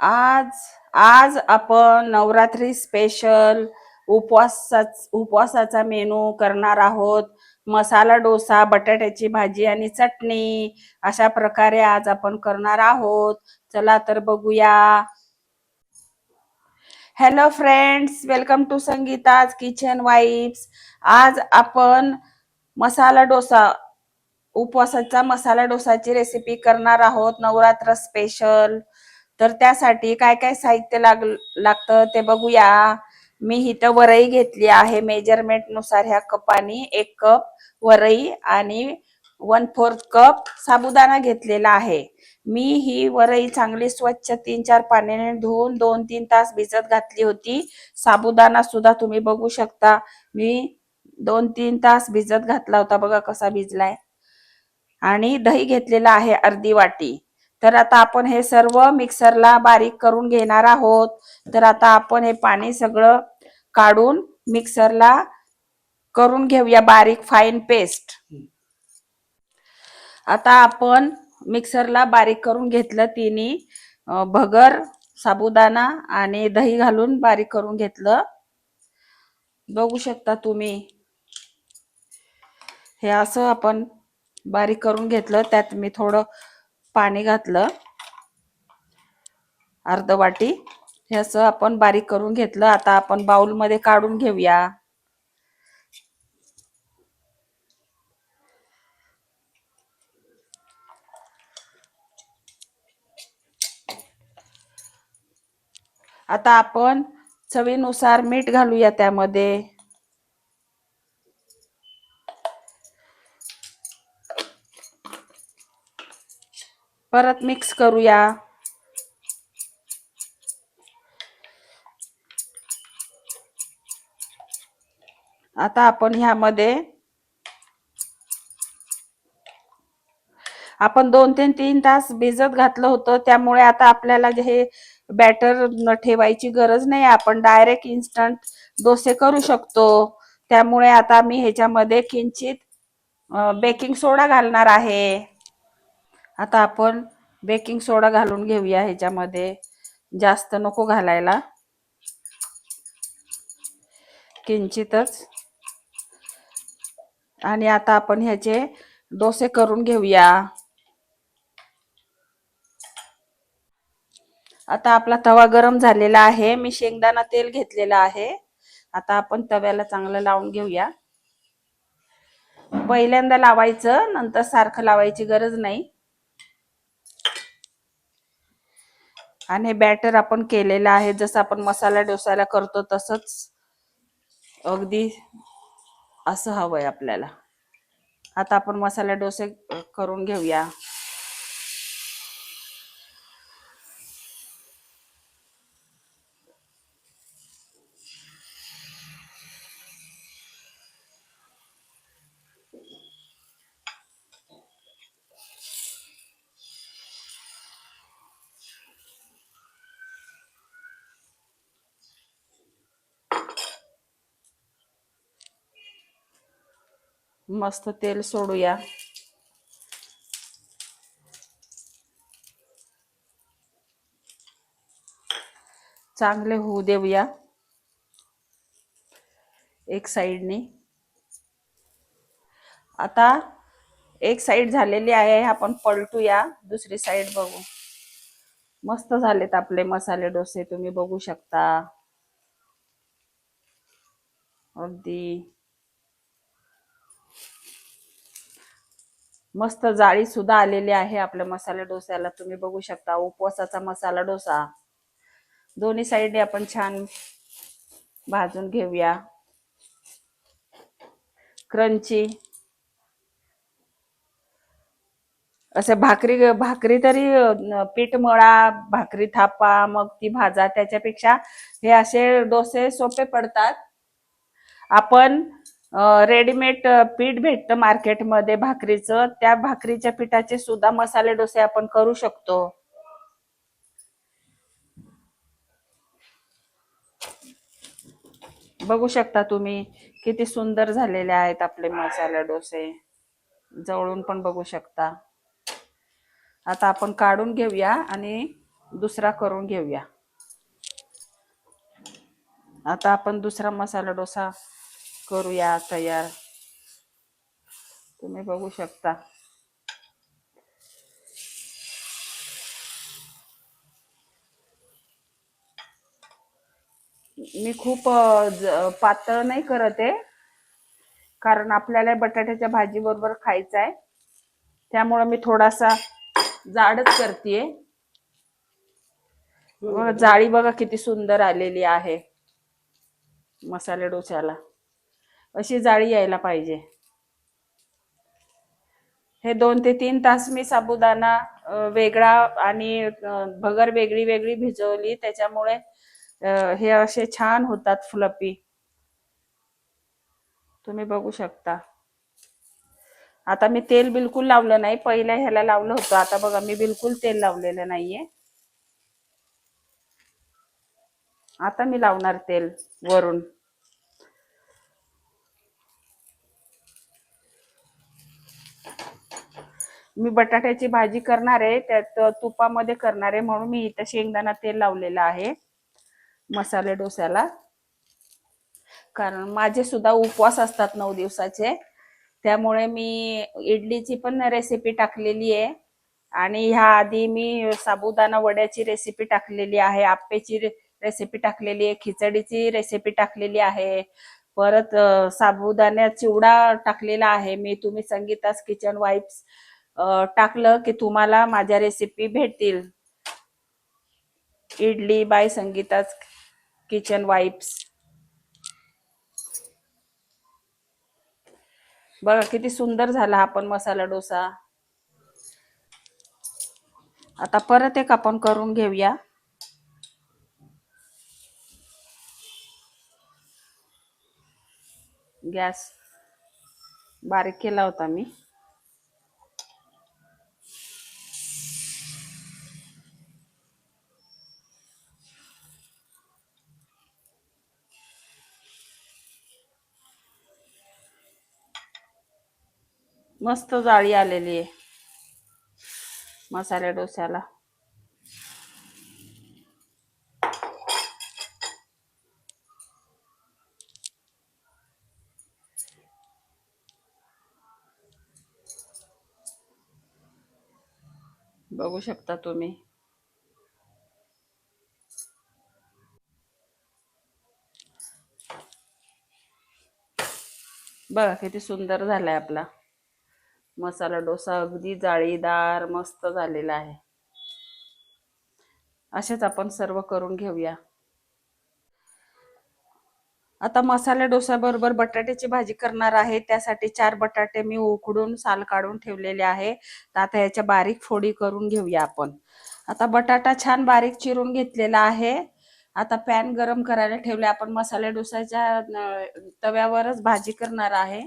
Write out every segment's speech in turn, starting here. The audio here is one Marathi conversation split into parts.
आज आज आपण नवरात्री स्पेशल उपवासाचा मेनू करणार आहोत. मसाला डोसा, बटाट्याची भाजी आणि चटणी अशा प्रकारे आज आपण करणार आहोत. चला तर बघूया. Hello friends, welcome to Sangeeta's kitchen vibes. आज आपण मसाला डोसा उपवासाचा मसाला डोसाची रेसिपी करणार आहोत, नवरात्र स्पेशल. तर त्यासाठी काय काय साहित्य लागतं ते बघूया. मी इथं वरई घेतली आहे मेजरमेंट नुसार. ह्या कपाने 1 कप वरई आणि 1/4 कप साबुदाणा घेतलेला आहे. मी ही वरई चांगली स्वच्छ 3-4 पाण्याने धुवून 2-3 तास भिजत घातली होती. साबुदाणा सुद्धा तुम्ही बघू शकता, मी 2-3 तास भिजत घातला होता. बघा कसा भिजलाय. आणि दही घेतलेला आहे अर्धी वाटी. तर आता आपण हे सर्व मिक्सरला बारीक करून घेणार आहोत. तर आता आपण हे पाणी सगळं काढून मिक्सरला करून घेऊया बारीक फाईन पेस्ट. आता आपण मिक्सरला बारीक करून घेतलं. तिन्ही भगर, साबुदाणा आणि दही घालून बारीक करून घेतलं. बघू शकता तुम्ही. हे असं आपण बारीक करून घेतलं. त्यात मी थोडं पाणी घातलं, अर्ध वाटी. हे असं आपण बारीक करून घेतलं. आता आपण बाउल मध्ये काढून घेऊया. आता आपण चवीनुसार मीठ घालूया त्यामध्ये. परत मिक्स करूया. आता आपण ह्यामध्ये आपण 2 ते 3 तास भिजत घातलं होतं, त्यामुळे आता आपल्याला हे बॅटर ठेवायची गरज नाही. आपण डायरेक्ट इन्स्टंट डोसे करू शकतो. त्यामुळे आता मी ह्याच्यामध्ये किंचित बेकिंग सोडा घालणार आहे. आता आपण बेकिंग सोडा घालून घेऊया ह्याच्यामध्ये. जास्त नको घालायला, किंचितच. आणि आता आपण ह्याचे डोसे करून घेऊया. आता आपला तवा गरम झालेला आहे. मी शेंगदाणा तेल घेतलेला आहे. आता आपण तव्याला चांगलं लावून घेऊया. पहिल्यांदा लावायचं, नंतर सारखं लावायची गरज नाही. आणि हे बॅटर आपण केलेलं आहे, जसं आपण मसाला डोसाला करतो तसंच अगदी असं हवंय आपल्याला. आता आपण मसाला डोसे करून घेऊया. मस्त तेल सोडूया. चांगले होऊ देऊया एक साइडने. आता एक साइड झालेली आहे, आपण पलटूया. दुसरी साइड बघू. मस्त झालेत आपले मसाले डोसे, तुम्ही बघू शकता. अगदी मस्त जाळी सुद्धा आलेली आहे आपल्या मसाला डोस्याला, तुम्ही बघू शकता. उपवासाचा मसाला डोसा. दोन्ही साइडने आपण छान भाजून घेऊया. क्रंची असं भाकरी तरी पीठ मळा, भाकरी थापा, मग ती भाजा. त्याच्यापेक्षा हे असे डोसे सोपे पडतात. आपण रेडीमेड पीठ भेटतं मार्केटमध्ये भाकरीचं, त्या भाकरीच्या पिठाचे सुद्धा मसाले डोसे आपण करू शकतो. बघू शकता तुम्ही, किती सुंदर झालेले आहेत आपले मसाले डोसे. जवळून पण बघू शकता. आता आपण काढून घेऊया आणि दुसरा करून घेऊया. आता आपण दुसरा मसाला डोसा करूया तयार. तुम्ही बघू शकता. मी खूप पातळ नाही करत आहे, कारण आपल्याला बटाट्याच्या भाजी बरोबर खायचं आहे, त्यामुळे मी थोडासा जाडच करतेय. जाळी बघा किती सुंदर आलेली आहे मसाले डोस्याला. अशी जाळी यायला पाहिजे. हे 2 ते 3 तास मी साबुदाणा वेगळा आणि भगर वेगळी वेगळी भिजवली, त्याच्यामुळे हे असे छान होतात फ्लपी. तुम्ही बघू शकता. आता मी तेल बिलकुल लावलं नाही, पहिल्या ह्याला लावलं होतं. आता बघा मी बिलकुल तेल लावलेलं नाहीये. आता मी लावणार तेल वरून. मी बटाट्याची भाजी करणार आहे, त्यात तुपामध्ये करणार आहे, म्हणून मी इथं शेंगदाणा तेल लावलेलं आहे मसाले डोस्याला. कारण माझे सुद्धा उपवास असतात 9 दिवसाचे, त्यामुळे मी इडलीची पण रेसिपी टाकलेली आहे आणि ह्या आधी मी साबुदाणा वड्याची रेसिपी टाकलेली आहे, आप्पेची रेसिपी टाकलेली आहे, खिचडीची रेसिपी टाकलेली आहे, परत साबुदाणा चिवडा टाकलेला आहे मी. तुम्ही संगीतास किचन वाईब्स टाकलं की तुम्हाला माझ्या रेसिपी भेटतील. Idli bye Sangeeta's kitchen vibes. बघा किती सुंदर झाला हा पण मसाला डोसा. आता परत एक आपण करून घेऊया. गॅस बारीक केला होता मी. मस्त जाळी आलेली आहे मसाला डोस्याला. बघू शकता तुम्ही. बघा किती सुंदर झालाय आपला मसाला डोसा. अगदी जाळीदार मस्त झालेला आहे. असेच आपण सर्व करून घेऊया. आता मसाला डोसा बरोबर बटाट्याची भाजी करणार आहे, त्यासाठी 4 बटाटे मी उकडून साल काढून ठेवलेले आहे. तर आता याच्या बारीक फोडी करून घेऊया आपण. आता बटाटा छान बारीक चिरून घेतलेला आहे. आता पॅन गरम करायला ठेवले. आपण मसाला डोसाच्या तव्यावरच भाजी करणार आहे.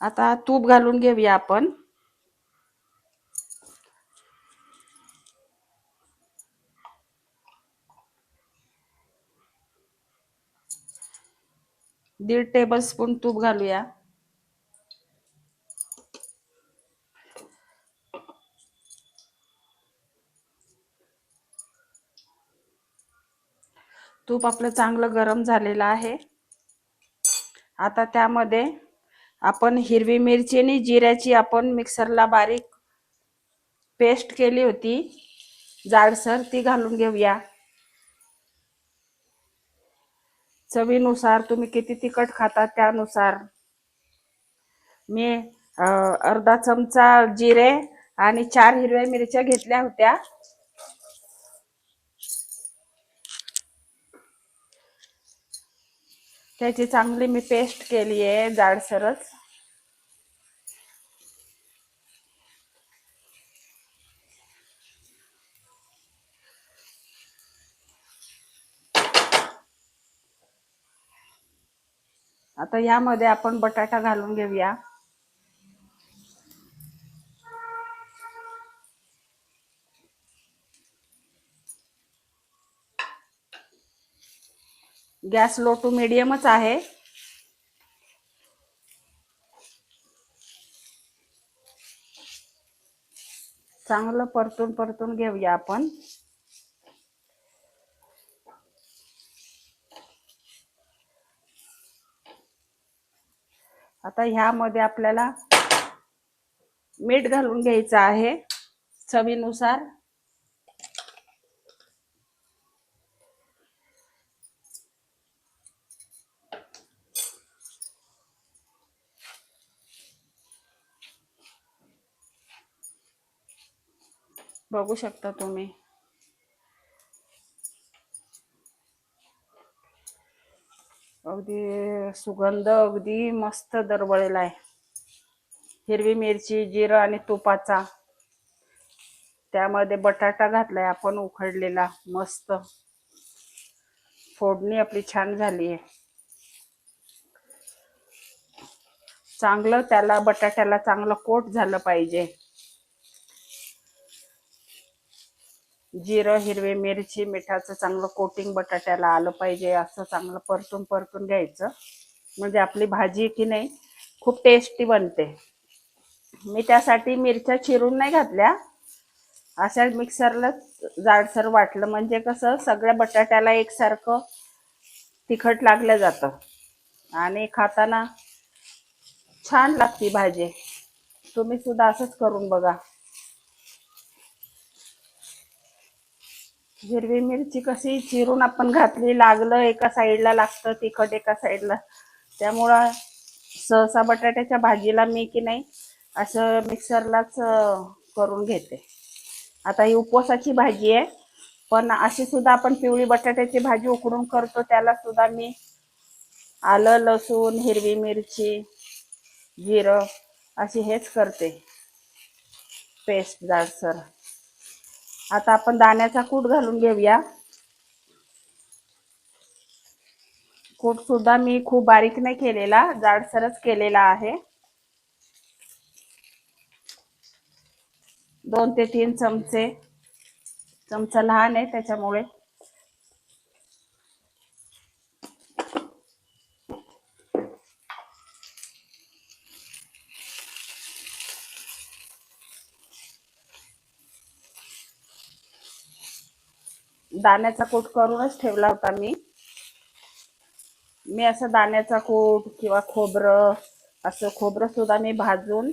आता तूप घालून घेऊया आपण. दीड टेबलस्पून तूप घालूया. तूप आपलं चांगलं गरम झालेलं आहे. आता त्यामध्ये आपण हिरवी मिरची आणि जिऱ्याची आपण मिक्सरला बारीक पेस्ट केली होती जाडसर, ती घालून घेऊया. चवीनुसार, तुम्ही किती तिखट खाता त्यानुसार. मी अर्धा चमचा जिरे आणि 4 हिरव्या मिरच्या घेतल्या होत्या. त्याची चांगली मी पेस्ट केली आहे जाडसरच. आता यामध्ये आपण बटाटा घालून घेऊया. गॅस लो टू मीडियमच आहे. चांगलं परतून परतून घेऊया आपण. आता ह्यामध्ये आपल्याला मीठ घालून घ्यायचं आहे चवीनुसार. बघू शकता तुम्ही. अगदी सुगंध अगदी मस्त दरवळलेला आहे. हिरवी मिरची, जिरं आणि तुपाचा. त्यामध्ये बटाटा घातलाय आपण उकडलेला. मस्त फोडणी आपली छान झाली आहे. चांगलं त्याला बटाट्याला चांगलं कोट झालं पाहिजे. जिरं, हिरवी मिरची, मिठाचं चांगलं कोटिंग बटाट्याला आलं पाहिजे. असं चांगलं परतून परतून घ्यायचं, म्हणजे आपली भाजी की नाही खूप टेस्टी बनते. मी त्यासाठी मिरच्या चिरून नाही घातल्या, अशा मिक्सरला जाडसर वाटलं, म्हणजे कसं सगळ्या बटाट्याला एकसारखं तिखट लागलं जातं आणि खाताना छान लागते भाजी. तुम्ही सुद्धा असंच करून बघा. हिरवी मिरची कशी चिरून आपण घातली, लागलं एका साईडला लागतं तिखट एका साईडला, त्यामुळं सहसा बटाट्याच्या भाजीला मी की नाही असं मिक्सरलाच करून घेते. आता ही उपवासाची भाजी आहे, पण अशी सुद्धा आपण पिवळी बटाट्याची भाजी उकडून करतो, त्याला सुद्धा मी आलं, लसूण, हिरवी मिरची, जिरं अशी हेच करते पेस्ट जाडसर. आता आपण दाण्याचा कूट घालून घेऊया. कूट सुद्धा मी खूप बारीक नाही केलेला, जाडसरच केलेला आहे. 2 ते 3 चमचे. चमचा लहान आहे त्याच्यामुळे. दाण्याचा कूट करूनच ठेवला होता मी. असं दाण्याचा कूट किंवा खोबरं, असं खोबरं सुद्धा मी भाजून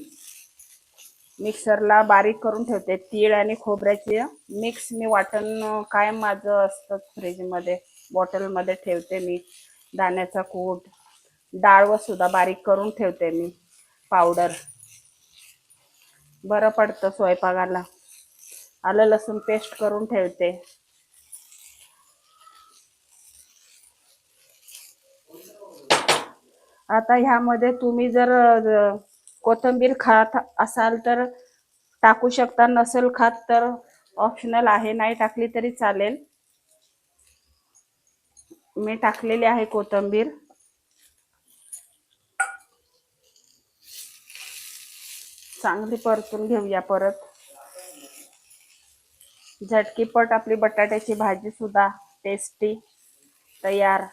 मिक्सरला बारीक करून ठेवते. तीळ आणि खोबऱ्याचे मिक्स मी वाटण कायम माझं असतं फ्रीजमध्ये, बॉटलमध्ये ठेवते मी. दाण्याचा कूट, डाळ सुद्धा बारीक करून ठेवते मी पावडर, बरं पडतं स्वयंपाकाला. आलं लसूण पेस्ट करून ठेवते. आता ह्यामध्ये तुम्ही जर कोथिंबीर खात असाल तर टाकू शकता, नसेल खात तर ऑप्शनल आहे, नाही टाकली तरी चालेल. मी टाकलेली आहे कोथिंबीर. चांगली परतून घेऊया परत. झटकीपट आपली बटाट्याची भाजी सुद्धा टेस्टी तयार.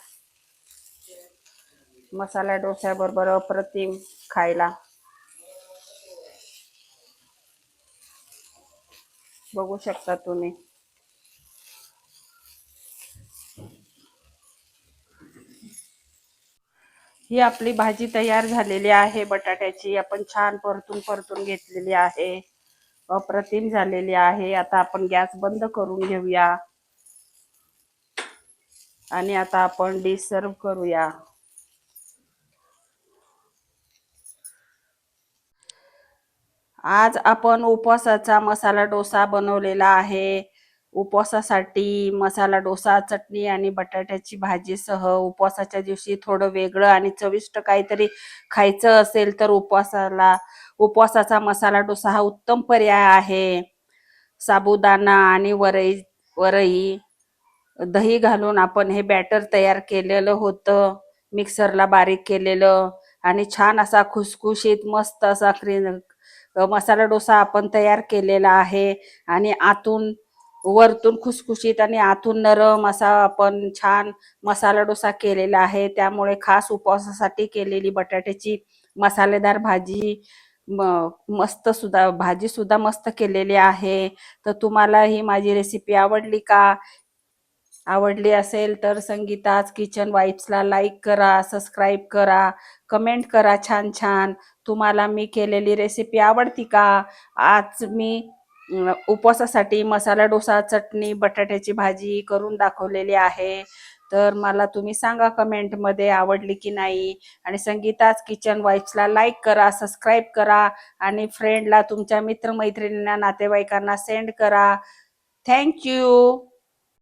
मसाला डोस्याबरोबर अप्रतिम खायला. बघू शकता तुम्ही. ही आपली भाजी तयार झालेली आहे बटाट्याची. आपण छान परतून परतून घेतलेली आहे, अप्रतिम झालेली आहे. आता आपण गॅस बंद करून घेऊया आणि आता आपण डिश सर्व करूया. आज आपण उपवासाचा मसाला डोसा बनवलेला आहे. उपवासासाठी मसाला डोसा, चटणी आणि बटाट्याची भाजीसह उपवासाच्या दिवशी थोडं वेगळं आणि चविष्ट काहीतरी खायचं असेल तर उपवासाचा मसाला डोसा हा उत्तम पर्याय आहे. साबुदाणा आणि वरई, दही घालून आपण हे बॅटर तयार केलेलं होतं, मिक्सरला बारीक केलेलं, आणि छान असा खुसखुशीत मस्त असा मसाला डोसा आपण तयार केलेला आहे. आणि वरतून खुसखुशीत आणि आतून नरम असा आपण छान मसाला डोसा केलेला आहे. त्यामुळे खास उपवासासाठी केलेली बटाट्याची मसालेदार भाजी मस्त सुद्धा भाजी सुद्धा मस्त केलेली आहे. तर तुम्हाला ही माझी रेसिपी आवडली का? आवडली असेल तर संगीताज किचन वाईब्सला लाईक करा, सबस्क्राईब करा, कमेंट करा छान छान. तुम्हाला मी केलेली रेसिपी आवडती का? आज मी उपवासासाठी मसाला डोसा, चटणी, बटाट्याची भाजी करून दाखवलेली आहे. तर मला तुम्ही सांगा कमेंटमध्ये आवडली की नाही. आणि संगीताज किचन वाईब्सला लाईक करा, सबस्क्राईब करा आणि फ्रेंडला, तुमच्या मित्रमैत्रिणींना, नातेवाईकांना सेंड करा. Thank you.